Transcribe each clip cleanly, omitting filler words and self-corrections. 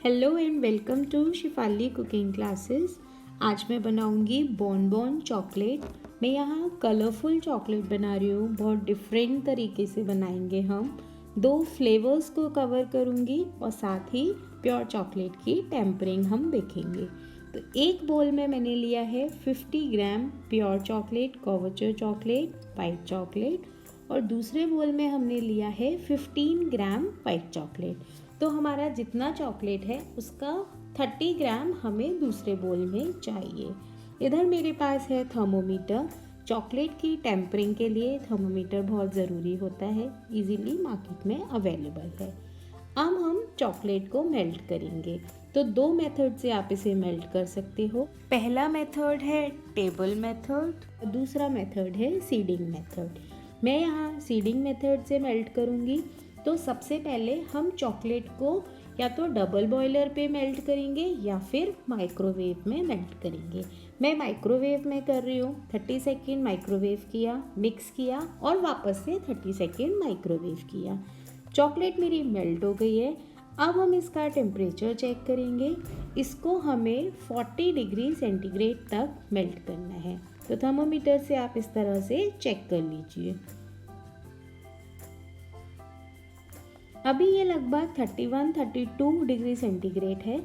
Hello and welcome to Shifali cooking classes. आज मैं बनाऊंगी बॉनबॉन चॉकलेट। मैं यहाँ कलरफुल चॉकलेट बना रही हूँ, बहुत डिफरेंट तरीके से बनाएंगे हम। 2 फ्लेवर्स को कवर करूँगी और साथ ही प्योर चॉकलेट की टेम्परिंग हम देखेंगे। तो एक बोल में मैंने लिया है 50 gram pure chocolate, couverture chocolate, white chocolate, और दूसरे बोल में हमने लिया है 15 ग्राम वाइट चॉकलेट। तो हमारा जितना चॉकलेट है उसका 30 ग्राम हमें दूसरे बोल में चाहिए। इधर मेरे पास है थर्मोमीटर। चॉकलेट की टेम्परिंग के लिए थर्मोमीटर बहुत ज़रूरी होता है, इजीली मार्केट में अवेलेबल है। अब हम चॉकलेट को मेल्ट करेंगे। तो 2 मेथड से आप इसे मेल्ट कर सकते हो। पहला मेथड है टेबल मेथड और दूसरा मेथड है सीडिंग मेथड। मैं यहाँ सीडिंग मेथड से मेल्ट करूँगी। तो सबसे पहले हम चॉकलेट को या तो डबल बॉयलर पे मेल्ट करेंगे या फिर माइक्रोवेव में मेल्ट करेंगे। मैं माइक्रोवेव में कर रही हूँ। 30 सेकेंड माइक्रोवेव किया, मिक्स किया और वापस से 30 सेकेंड माइक्रोवेव किया। चॉकलेट मेरी मेल्ट हो गई है। अब हम इसका टेम्परेचर चेक करेंगे। इसको हमें 40 डिग्री सेंटीग्रेड तक मेल्ट करना है। तो थर्मोमीटर से आप इस तरह से चेक कर लीजिए। अभी ये लगभग 31-32 डिग्री सेंटीग्रेड है।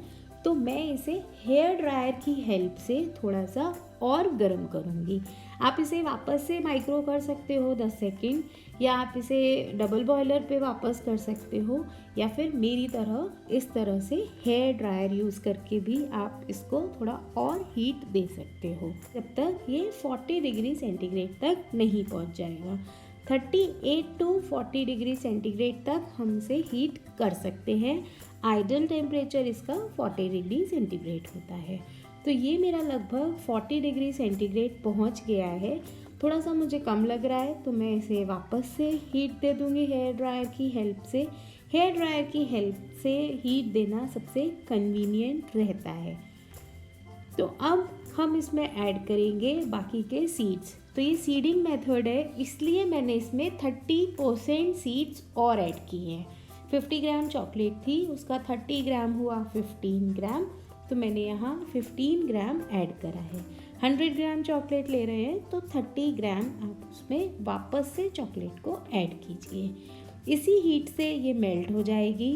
तो मैं इसे हेयर ड्रायर की हेल्प से थोड़ा सा और गर्म करूँगी। आप इसे वापस से माइक्रो कर सकते हो 10 सेकेंड, या आप इसे डबल बॉयलर पे वापस कर सकते हो, या फिर मेरी तरह इस तरह से हेयर ड्रायर यूज़ करके भी आप इसको थोड़ा और हीट दे सकते हो, जब तक ये 40 डिग्री सेंटीग्रेड तक नहीं पहुँच जाएगा। 38 टू 40 डिग्री सेंटीग्रेड तक हम इसे हीट कर सकते हैं। आइडियल टेम्परेचर इसका 40 डिग्री सेंटीग्रेड होता है। तो ये मेरा लगभग 40 डिग्री सेंटीग्रेड पहुंच गया है। थोड़ा सा मुझे कम लग रहा है तो मैं इसे वापस से हीट दे दूंगी हेयर ड्रायर की हेल्प से। हेयर ड्रायर की हेल्प से हीट देना सबसे कन्वीनियंट रहता है। तो अब हम इसमें ऐड करेंगे बाकी के सीड्स। तो ये सीडिंग मेथड है, इसलिए मैंने इसमें 30% सीड्स और ऐड किए हैं। 50 ग्राम चॉकलेट थी, उसका 30 ग्राम हुआ 15 ग्राम। तो मैंने यहाँ 15 ग्राम ऐड करा है। 100 ग्राम चॉकलेट ले रहे हैं तो 30 ग्राम आप उसमें वापस से चॉकलेट को ऐड कीजिए। इसी हीट से ये मेल्ट हो जाएगी।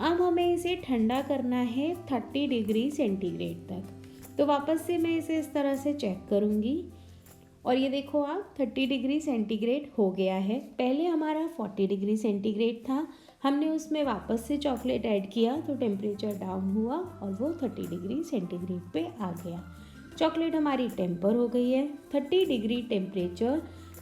अब हमें इसे ठंडा करना है 30 डिग्री सेंटीग्रेड तक। तो वापस से मैं इसे इस तरह से चेक करूँगी और ये देखो आप 30 डिग्री सेंटीग्रेड हो गया है। पहले हमारा 40 डिग्री सेंटीग्रेड था, हमने उसमें वापस से चॉकलेट ऐड किया तो टेम्परेचर डाउन हुआ और वो 30 डिग्री सेंटीग्रेड पे आ गया। चॉकलेट हमारी टेम्पर हो गई है। 30 डिग्री टेम्परेचर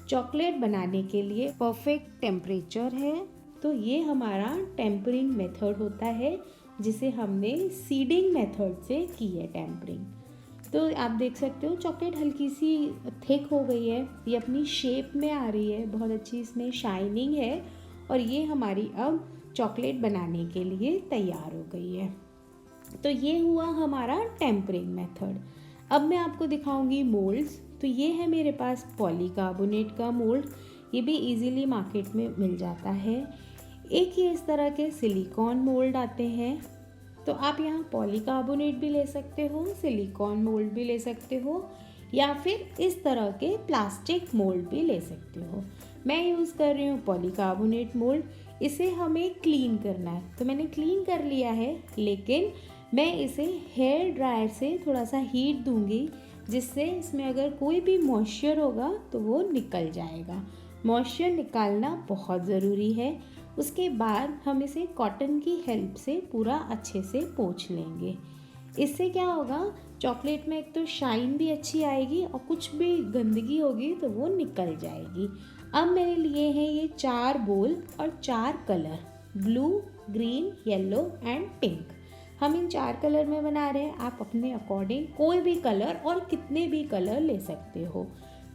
चॉकलेट बनाने के लिए परफेक्ट टेम्परेचर है। तो ये हमारा टेम्परिंग मेथड होता है, जिसे हमने सीडिंग मेथड से की है टेम्परिंग। तो आप देख सकते हो चॉकलेट हल्की सी थिक हो गई है, ये अपनी शेप में आ रही है, बहुत अच्छी इसमें शाइनिंग है और ये हमारी अब चॉकलेट बनाने के लिए तैयार हो गई है। तो ये हुआ हमारा टेम्परिंग मेथड। अब मैं आपको दिखाऊंगी मोल्ड्स। तो ये है मेरे पास पॉलीकार्बोनेट का मोल्ड, ये भी इजीली मार्केट में मिल जाता है। एक ये इस तरह के सिलिकॉन मोल्ड आते हैं। तो आप यहाँ पॉलीकार्बोनेट भी ले सकते हो, सिलिकॉन मोल्ड भी ले सकते हो, या फिर इस तरह के प्लास्टिक मोल्ड भी ले सकते हो। मैं यूज़ कर रही हूँ पॉलीकार्बोनेट मोल्ड। इसे हमें क्लीन करना है, तो मैंने क्लीन कर लिया है, लेकिन मैं इसे हेयर ड्रायर से थोड़ा सा हीट दूंगी, जिससे इसमें अगर कोई भी मॉइस्चर होगा तो वो निकल जाएगा। मॉइस्चर निकालना बहुत ज़रूरी है। उसके बाद हम इसे कॉटन की हेल्प से पूरा अच्छे से पोंछ लेंगे। इससे क्या होगा, चॉकलेट में एक तो शाइन भी अच्छी आएगी और कुछ भी गंदगी होगी तो वो निकल जाएगी। अब मैंने लिए हैं ये 4 बोल और 4 colour, blue, green, yellow and pink. हम इन 4 कलर में बना रहे हैं। आप अपने अकॉर्डिंग कोई भी कलर और कितने भी कलर ले सकते हो।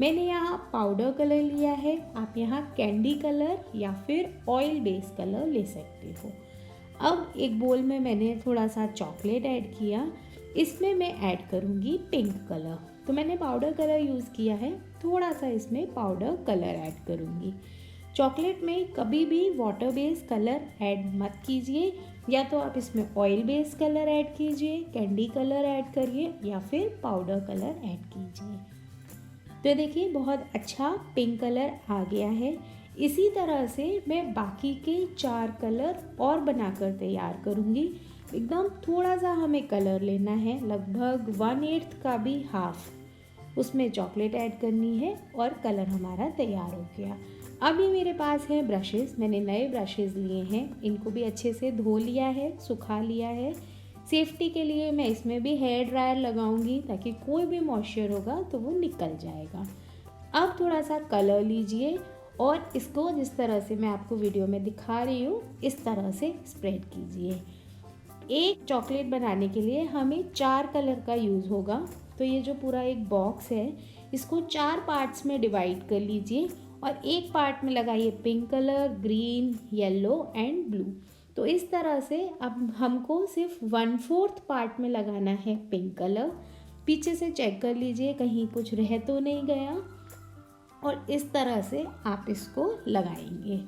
मैंने यहाँ पाउडर कलर लिया है, आप यहाँ कैंडी कलर या फिर ऑयल बेस कलर ले सकते हो। अब एक बोल में मैंने थोड़ा सा चॉकलेट ऐड किया, इसमें मैं ऐड करूँगी पिंक कलर। तो मैंने पाउडर कलर यूज़ किया है, थोड़ा सा इसमें पाउडर कलर ऐड करूँगी। चॉकलेट में कभी भी वाटर बेस्ड कलर ऐड मत कीजिए, या तो आप इसमें ऑयल बेस्ड कलर ऐड कीजिए, कैंडी कलर ऐड करिए या फिर पाउडर कलर ऐड कीजिए। तो देखिए बहुत अच्छा पिंक कलर आ गया है। इसी तरह से मैं बाकी के 4 कलर और बनाकर तैयार करूँगी। एकदम थोड़ा सा हमें कलर लेना है, लगभग 1/8 का भी हाफ, उसमें चॉकलेट ऐड करनी है और कलर हमारा तैयार हो गया। अभी मेरे पास है ब्रशेस, मैंने नए ब्रशेस लिए हैं, इनको भी अच्छे से धो लिया है, सुखा लिया है। सेफ्टी के लिए मैं इसमें भी हेयर ड्रायर लगाऊंगी ताकि कोई भी मॉइस्चर होगा तो वो निकल जाएगा। अब थोड़ा सा कलर लीजिए और इसको जिस तरह से मैं आपको वीडियो में दिखा रही हूँ इस तरह से स्प्रेड कीजिए। एक चॉकलेट बनाने के लिए हमें 4 कलर का यूज़ होगा, तो ये जो पूरा एक बॉक्स है इसको 4 पार्ट्स में डिवाइड कर लीजिए और एक पार्ट में लगाइए pink colour, green, yellow and blue. तो इस तरह से अब हमको सिर्फ 1/4 पार्ट में लगाना है पिंक कलर। पीछे से चेक कर लीजिए कहीं कुछ रह तो नहीं गया, और इस तरह से आप इसको लगाएंगे।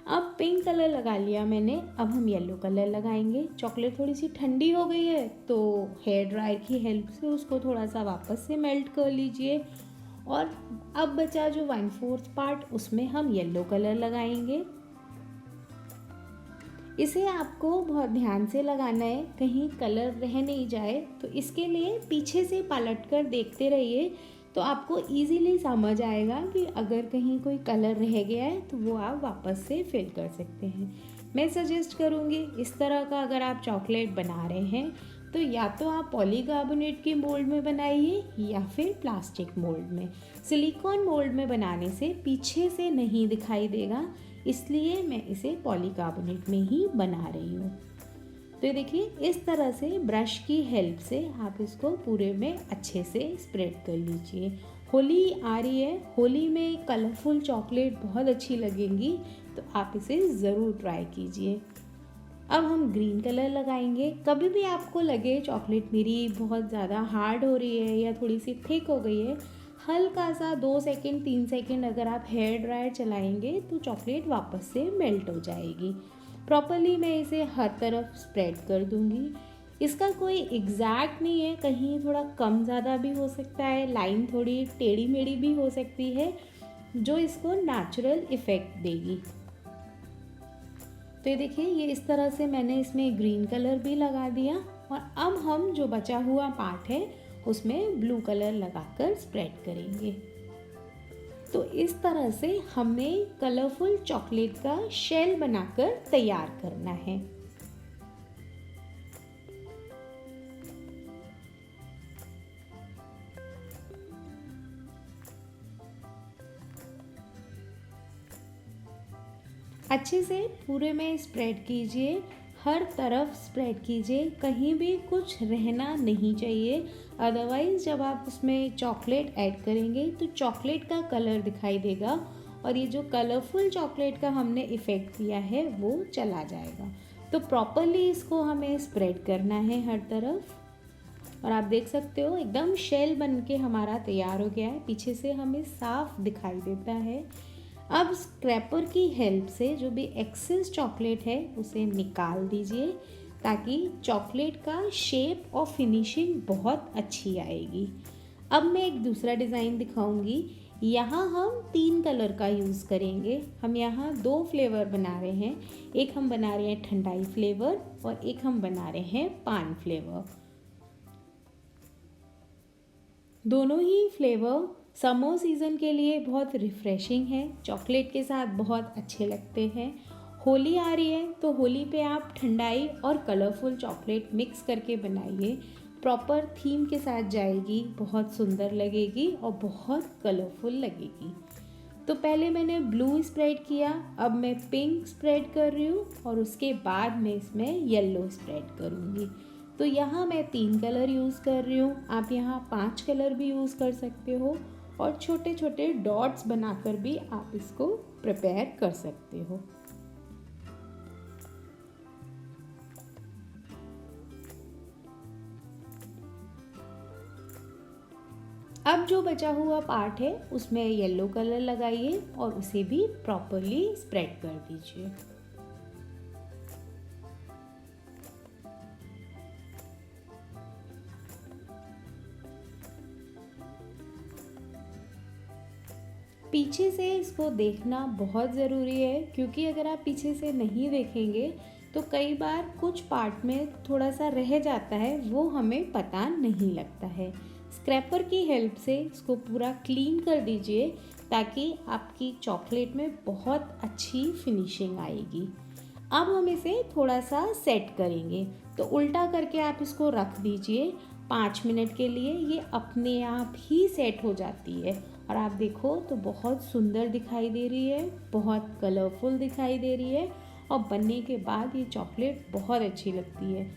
अब पिंक कलर लगा लिया मैंने, अब हम येलो कलर लगाएंगे। चॉकलेट थोड़ी सी ठंडी हो गई है तो हेयर ड्रायर की हेल्प से उसको थोड़ा सा वापस से मेल्ट कर लीजिए, और अब बचा जो 1/4 पार्ट उसमें हम येलो कलर लगाएंगे। इसे आपको बहुत ध्यान से लगाना है, कहीं कलर रह नहीं जाए, तो इसके लिए पीछे से पलट कर देखते रहिए तो आपको इजीली समझ आएगा कि अगर कहीं कोई कलर रह गया है तो वो आप वापस से फिल कर सकते हैं। मैं सजेस्ट करूँगी इस तरह का अगर आप चॉकलेट बना रहे हैं तो या तो आप पॉलीकार्बोनेट के मोल्ड में बनाइए या फिर प्लास्टिक मोल्ड में। सिलिकॉन मोल्ड में बनाने से पीछे से नहीं दिखाई देगा, इसलिए मैं इसे पॉलीकार्बोनेट में ही बना रही हूँ। तो ये देखिए इस तरह से ब्रश की हेल्प से आप इसको पूरे में अच्छे से स्प्रेड कर लीजिए। होली आ रही है, होली में कलरफुल चॉकलेट बहुत अच्छी लगेंगी, तो आप इसे ज़रूर ट्राई कीजिए। अब हम ग्रीन कलर लगाएंगे। कभी भी आपको लगे चॉकलेट मेरी बहुत ज़्यादा हार्ड हो रही है या थोड़ी सी थिक हो गई है, हल्का सा 2 सेकेंड 3 सेकेंड अगर आप हेयर ड्रायर चलाएंगे तो चॉकलेट वापस से मेल्ट हो जाएगी। प्रॉपरली मैं इसे हर तरफ स्प्रेड कर दूंगी। इसका कोई एग्जैक्ट नहीं है, कहीं थोड़ा कम ज़्यादा भी हो सकता है, लाइन थोड़ी टेढ़ी मेढ़ी भी हो सकती है, जो इसको नेचुरल इफ़ेक्ट देगी। तो ये देखिए ये इस तरह से मैंने इसमें ग्रीन कलर भी लगा दिया, और अब हम जो बचा हुआ पार्ट है उसमें ब्लू कलर लगाकर स्प्रेड करेंगे। तो इस तरह से हमें कलरफुल चॉकलेट का शेल बनाकर तैयार करना है। अच्छे से पूरे में स्प्रेड कीजिए, हर तरफ स्प्रेड कीजिए, कहीं भी कुछ रहना नहीं चाहिए, अदरवाइज़ जब आप उसमें चॉकलेट ऐड करेंगे तो चॉकलेट का कलर दिखाई देगा और ये जो कलरफुल चॉकलेट का हमने इफ़ेक्ट दिया है वो चला जाएगा। तो प्रॉपरली इसको हमें स्प्रेड करना है हर तरफ, और आप देख सकते हो एकदम शेल बन के हमारा तैयार हो गया है, पीछे से हमें साफ दिखाई देता है। अब स्क्रैपर की हेल्प से जो भी एक्सेस चॉकलेट है उसे निकाल दीजिए, ताकि चॉकलेट का शेप और फिनिशिंग बहुत अच्छी आएगी। अब मैं एक दूसरा डिज़ाइन दिखाऊंगी। यहाँ हम 3 कलर का यूज़ करेंगे। हम यहाँ 2 फ्लेवर बना रहे हैं, एक हम बना रहे हैं ठंडाई फ्लेवर और एक हम बना रहे हैं पान फ्लेवर। दोनों ही फ्लेवर समर सीज़न के लिए बहुत रिफ़्रेशिंग है, चॉकलेट के साथ बहुत अच्छे लगते हैं। होली आ रही है तो होली पे आप ठंडाई और कलरफुल चॉकलेट मिक्स करके बनाइए, प्रॉपर थीम के साथ जाएगी, बहुत सुंदर लगेगी और बहुत कलरफुल लगेगी। तो पहले मैंने ब्लू स्प्रेड किया, अब मैं पिंक स्प्रेड कर रही हूँ और उसके बाद मैं इसमें येलो स्प्रेड करूँगी। तो यहाँ मैं 3 कलर यूज़ कर रही हूँ, आप यहाँ 5 कलर भी यूज़ कर सकते हो, और छोटे छोटे डॉट्स बनाकर भी आप इसको प्रिपेयर कर सकते हो। अब जो बचा हुआ पार्ट है उसमें येलो कलर लगाइए और उसे भी प्रॉपरली स्प्रेड कर दीजिए। पीछे से इसको देखना बहुत ज़रूरी है, क्योंकि अगर आप पीछे से नहीं देखेंगे तो कई बार कुछ पार्ट में थोड़ा सा रह जाता है, वो हमें पता नहीं लगता है। स्क्रैपर की हेल्प से इसको पूरा क्लीन कर दीजिए ताकि आपकी चॉकलेट में बहुत अच्छी फिनिशिंग आएगी। अब हम इसे थोड़ा सा सेट करेंगे, तो उल्टा करके आप इसको रख दीजिए 5 मिनट के लिए। ये अपने आप ही सेट हो जाती है और आप देखो तो बहुत सुंदर दिखाई दे रही है, बहुत कलरफुल दिखाई दे रही है और बनने के बाद ये चॉकलेट बहुत अच्छी लगती है।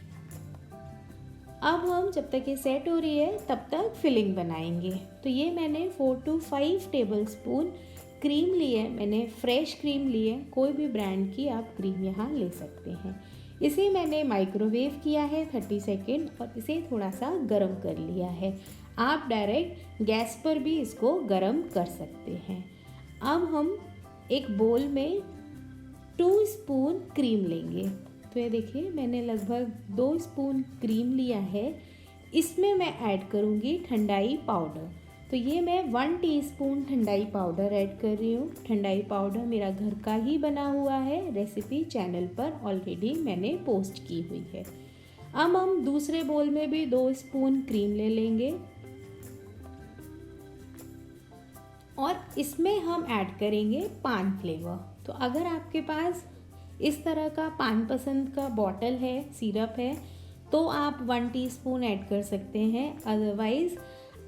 अब हम जब तक ये सेट हो रही है तब तक फिलिंग बनाएंगे। तो ये मैंने 4 to 5 टेबल स्पून क्रीम ली है, मैंने फ्रेश क्रीम ली है, कोई भी ब्रांड की आप क्रीम यहाँ ले सकते हैं। इसे मैंने माइक्रोवेव किया है 30 सेकेंड और इसे थोड़ा सा गर्म कर लिया है। आप डायरेक्ट गैस पर भी इसको गर्म कर सकते हैं। अब हम एक बोल में 2 स्पून क्रीम लेंगे। तो ये देखिए मैंने लगभग 2 स्पून क्रीम लिया है। इसमें मैं ऐड करूँगी ठंडाई पाउडर। तो ये मैं 1 टीस्पून ठंडाई पाउडर ऐड कर रही हूँ। ठंडाई पाउडर मेरा घर का ही बना हुआ है, रेसिपी चैनल पर ऑलरेडी मैंने पोस्ट की हुई है। अब हम दूसरे बोल में भी 2 स्पून क्रीम ले लेंगे और इसमें हम ऐड करेंगे पान फ्लेवर। तो अगर आपके पास इस तरह का पान पसंद का बॉटल है, सिरप है, तो आप 1 टीस्पून ऐड कर सकते हैं। अदरवाइज़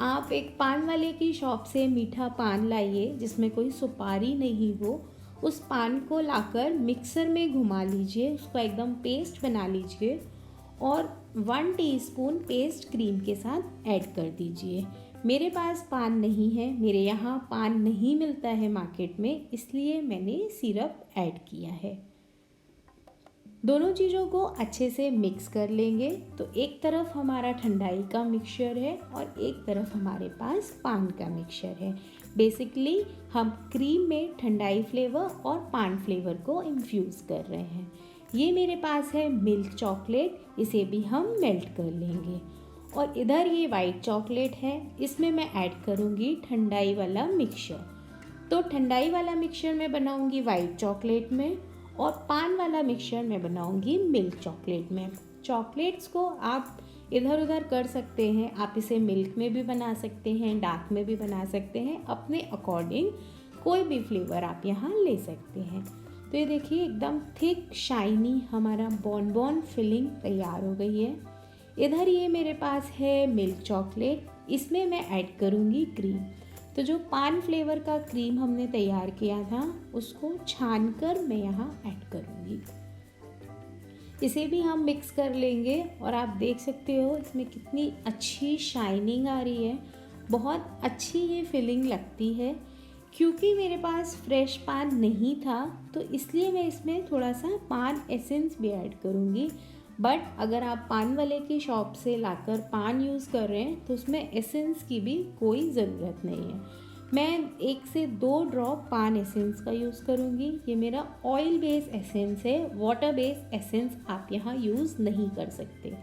आप एक पान वाले की शॉप से मीठा पान लाइए जिसमें कोई सुपारी नहीं हो। उस पान को लाकर मिक्सर में घुमा लीजिए, उसको एकदम पेस्ट बना लीजिए और 1 टीस्पून पेस्ट क्रीम के साथ ऐड कर दीजिए। मेरे पास पान नहीं है, मेरे यहाँ पान नहीं मिलता है मार्केट में, इसलिए मैंने सिरप ऐड किया है। दोनों चीज़ों को अच्छे से मिक्स कर लेंगे। तो एक तरफ हमारा ठंडाई का मिक्सचर है और एक तरफ हमारे पास पान का मिक्सचर है। बेसिकली हम क्रीम में ठंडाई फ्लेवर और पान फ्लेवर को इन्फ्यूज़ कर रहे हैं। ये मेरे पास है मिल्क चॉकलेट, इसे भी हम मेल्ट कर लेंगे। और इधर ये वाइट चॉकलेट है, इसमें मैं ऐड करूँगी ठंडाई वाला मिक्सचर। तो ठंडाई वाला मिक्सचर मैं बनाऊँगी वाइट चॉकलेट में और पान वाला मिक्सचर मैं बनाऊंगी मिल्क चॉकलेट में। चॉकलेट्स को आप इधर उधर कर सकते हैं, आप इसे मिल्क में भी बना सकते हैं, डार्क में भी बना सकते हैं, अपने अकॉर्डिंग कोई भी फ्लेवर आप यहाँ ले सकते हैं। तो ये देखिए एकदम थिक शाइनी हमारा बॉन फिलिंग तैयार हो गई है। इधर ये मेरे पास है मिल्क चॉकलेट, इसमें मैं ऐड करूँगी क्रीम। तो जो पान फ्लेवर का क्रीम हमने तैयार किया था उसको छानकर मैं यहाँ ऐड करूँगी। इसे भी हम मिक्स कर लेंगे और आप देख सकते हो इसमें कितनी अच्छी शाइनिंग आ रही है, बहुत अच्छी ये फिलिंग लगती है। क्योंकि मेरे पास फ्रेश पान नहीं था तो इसलिए मैं इसमें थोड़ा सा पान एसेंस भी ऐड करूँगी। बट अगर आप पान वाले की शॉप से लाकर पान यूज़ कर रहे हैं तो उसमें एसेंस की भी कोई ज़रूरत नहीं है। मैं 1 से 2 ड्रॉप पान एसेंस का यूज़ करूँगी। ये मेरा ऑयल बेस एसेंस है, वाटर बेस एसेंस आप यहाँ यूज़ नहीं कर सकते।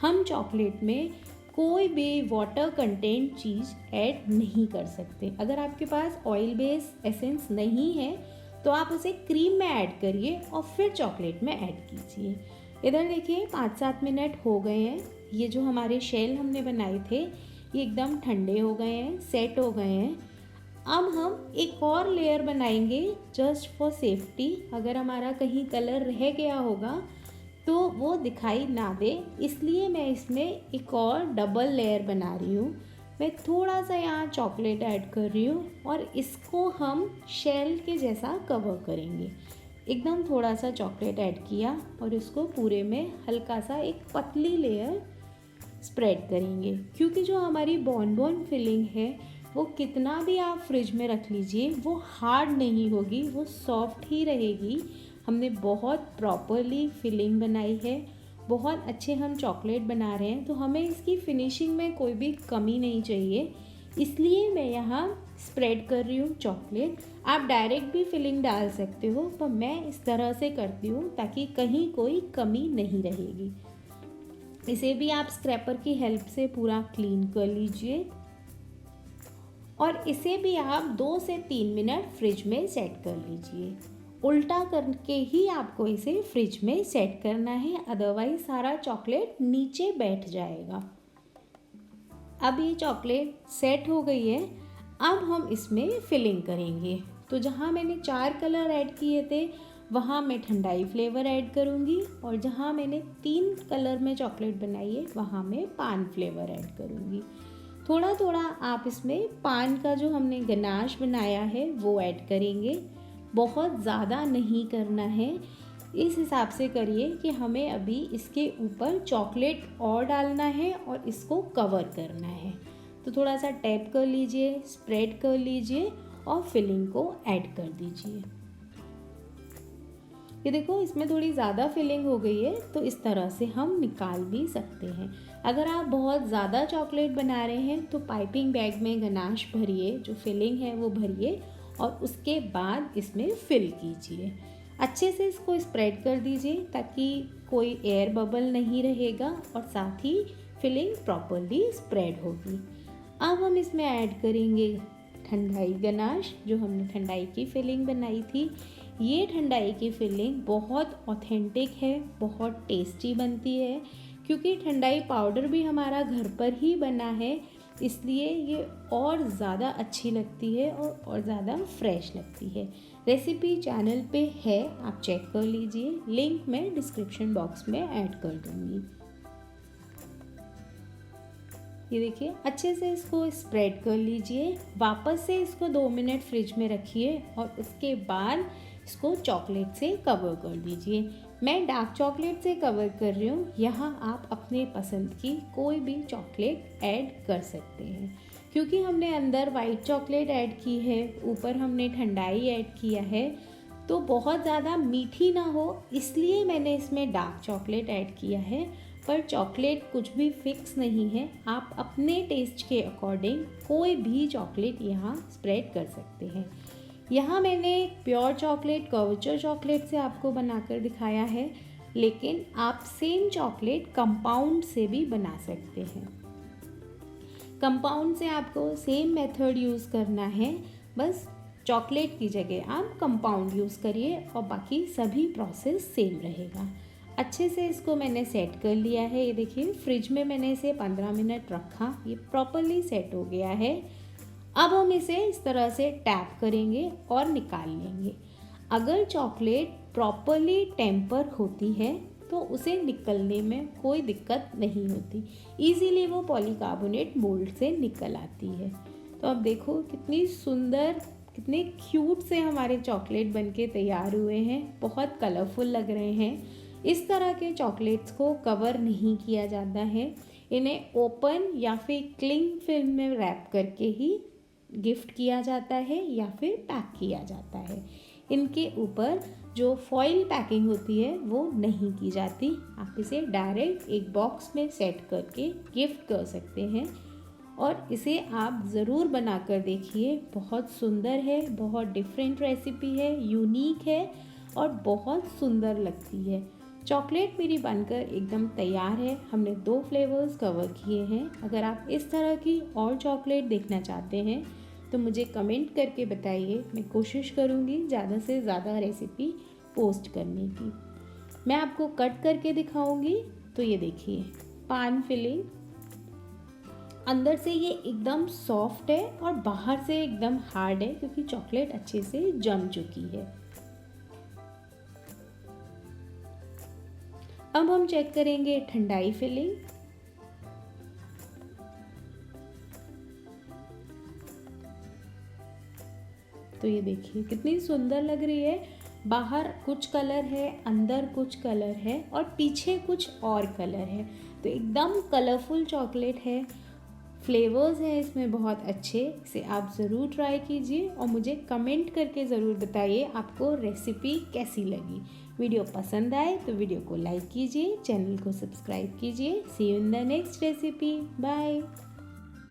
हम चॉकलेट में कोई भी वाटर कंटेंट चीज़ ऐड नहीं कर सकते। अगर आपके पास ऑयल बेस एसेंस नहीं है तो आप उसे क्रीम में ऐड करिए और फिर चॉकलेट में ऐड कीजिए। इधर देखिए 5-7 मिनट हो गए हैं। ये जो हमारे शेल हमने बनाए थे ये एकदम ठंडे हो गए हैं, सेट हो गए हैं। अब हम एक और लेयर बनाएंगे जस्ट फॉर सेफ्टी। अगर हमारा कहीं कलर रह गया होगा तो वो दिखाई ना दे, इसलिए मैं इसमें एक और डबल लेयर बना रही हूँ। मैं थोड़ा सा यहाँ चॉकलेट ऐड कर रही हूँ और इसको हम शेल के जैसा कवर करेंगे। एकदम थोड़ा सा चॉकलेट ऐड किया और इसको पूरे में हल्का सा एक पतली लेयर स्प्रेड करेंगे। क्योंकि जो हमारी बॉन फिलिंग है वो कितना भी आप फ्रिज में रख लीजिए वो हार्ड नहीं होगी, वो सॉफ्ट ही रहेगी। हमने बहुत प्रॉपरली फिलिंग बनाई है, बहुत अच्छे हम चॉकलेट बना रहे हैं, तो हमें इसकी फिनिशिंग में कोई भी कमी नहीं चाहिए। इसलिए मैं यहाँ स्प्रेड कर रही हूँ चॉकलेट। आप डायरेक्ट भी फिलिंग डाल सकते हो, पर मैं इस तरह से करती हूँ ताकि कहीं कोई कमी नहीं रहेगी। इसे भी आप स्क्रैपर की हेल्प से पूरा क्लीन कर लीजिए और इसे भी आप 2 से 3 मिनट फ्रिज में सेट कर लीजिए। उल्टा करके ही आपको इसे फ्रिज में सेट करना है, अदरवाइज सारा चॉकलेट नीचे बैठ जाएगा। अब ये चॉकलेट सेट हो गई है। अब हम इसमें फिलिंग करेंगे। तो जहाँ मैंने 4 कलर ऐड किए थे वहाँ मैं ठंडाई फ्लेवर ऐड करूँगी, और जहाँ मैंने 3 कलर में चॉकलेट बनाई है वहाँ मैं पान फ्लेवर ऐड करूँगी। थोड़ा थोड़ा आप इसमें पान का जो हमने गनाश बनाया है वो ऐड करेंगे। बहुत ज़्यादा नहीं करना है, इस हिसाब से करिए कि हमें अभी इसके ऊपर चॉकलेट और डालना है और इसको कवर करना है। तो थोड़ा सा टैप कर लीजिए, स्प्रेड कर लीजिए और फिलिंग को ऐड कर दीजिए। ये देखो इसमें थोड़ी ज़्यादा फिलिंग हो गई है, तो इस तरह से हम निकाल भी सकते हैं। अगर आप बहुत ज़्यादा चॉकलेट बना रहे हैं तो पाइपिंग बैग में गनाश भरिए, जो फिलिंग है वो भरिए और उसके बाद इसमें फिल कीजिए। अच्छे से इसको स्प्रेड कर दीजिए ताकि कोई एयर बबल नहीं रहेगा और साथ ही फिलिंग प्रॉपरली स्प्रेड होगी। अब हम इसमें ऐड करेंगे ठंडाई गनाश, जो हमने ठंडाई की फिलिंग बनाई थी। ये ठंडाई की फिलिंग बहुत ऑथेंटिक है, बहुत टेस्टी बनती है, क्योंकि ठंडाई पाउडर भी हमारा घर पर ही बना है, इसलिए ये और ज़्यादा अच्छी लगती है और ज़्यादा फ्रेश लगती है। रेसिपी चैनल पे है, आप चेक कर लीजिए, लिंक मैं डिस्क्रिप्शन बॉक्स में ऐड कर दूँगी। ये देखिए अच्छे से इसको स्प्रेड कर लीजिए। वापस से इसको 2 मिनट फ्रिज में रखिए और उसके बाद इसको चॉकलेट से कवर कर दीजिए। मैं डार्क चॉकलेट से कवर कर रही हूँ। यहाँ आप अपने पसंद की कोई भी चॉकलेट ऐड कर सकते हैं। क्योंकि हमने अंदर वाइट चॉकलेट ऐड की है, ऊपर हमने ठंडाई ऐड किया है, तो बहुत ज़्यादा मीठी ना हो इसलिए मैंने इसमें डार्क चॉकलेट ऐड किया है। पर चॉकलेट कुछ भी फिक्स नहीं है, आप अपने टेस्ट के अकॉर्डिंग कोई भी चॉकलेट यहाँ स्प्रेड कर सकते हैं। यहाँ मैंने प्योर चॉकलेट कर्वेचर चॉकलेट से आपको बनाकर दिखाया है, लेकिन आप सेम चॉकलेट कंपाउंड से भी बना सकते हैं। कंपाउंड से आपको सेम मेथड यूज़ करना है, बस चॉकलेट की जगह आप कंपाउंड यूज़ करिए और बाकी सभी प्रोसेस सेम रहेगा। अच्छे से इसको मैंने सेट कर लिया है। ये देखिए फ्रिज में मैंने इसे 15 मिनट रखा, ये प्रॉपरली सेट हो गया है। अब हम इसे इस तरह से टैप करेंगे और निकाल लेंगे। अगर चॉकलेट प्रॉपरली टेम्पर होती है तो उसे निकलने में कोई दिक्कत नहीं होती, इजीली वो पॉलीकार्बोनेट मोल्ड से निकल आती है। तो अब देखो कितनी सुंदर, कितने क्यूट से हमारे चॉकलेट बनके तैयार हुए हैं, बहुत कलरफुल लग रहे हैं। इस तरह के चॉकलेट्स को कवर नहीं किया जाता है, इन्हें ओपन या फिर क्लिंग फिल्म में रैप करके ही गिफ्ट किया जाता है या फिर पैक किया जाता है। इनके ऊपर जो फॉइल पैकिंग होती है वो नहीं की जाती। आप इसे डायरेक्ट एक बॉक्स में सेट करके गिफ्ट कर सकते हैं और इसे आप ज़रूर बनाकर देखिए। बहुत सुंदर है, बहुत डिफरेंट रेसिपी है, यूनिक है और बहुत सुंदर लगती है। चॉकलेट मेरी बनकर एकदम तैयार है। हमने 2 फ्लेवर्स कवर किए हैं। अगर आप इस तरह की और चॉकलेट देखना चाहते हैं तो मुझे कमेंट करके बताइए, मैं कोशिश करूँगी ज़्यादा से ज़्यादा रेसिपी पोस्ट करने की। मैं आपको कट करके दिखाऊंगी। तो ये देखिए पान फिलिंग, अंदर से ये एकदम सॉफ्ट है और बाहर से एकदम हार्ड है, क्योंकि चॉकलेट अच्छे से जम चुकी है। अब हम चेक करेंगे ठंडाई फिलिंग। तो ये देखिए कितनी सुंदर लग रही है। बाहर कुछ कलर है, अंदर कुछ कलर है और पीछे कुछ और कलर है। तो एकदम कलरफुल चॉकलेट है। फ्लेवर्स हैं इसमें बहुत अच्छे। इसे आप ज़रूर ट्राई कीजिए और मुझे कमेंट करके ज़रूर बताइए आपको रेसिपी कैसी लगी। वीडियो पसंद आए तो वीडियो को लाइक कीजिए, चैनल को सब्सक्राइब कीजिए। See you in the next recipe. Bye.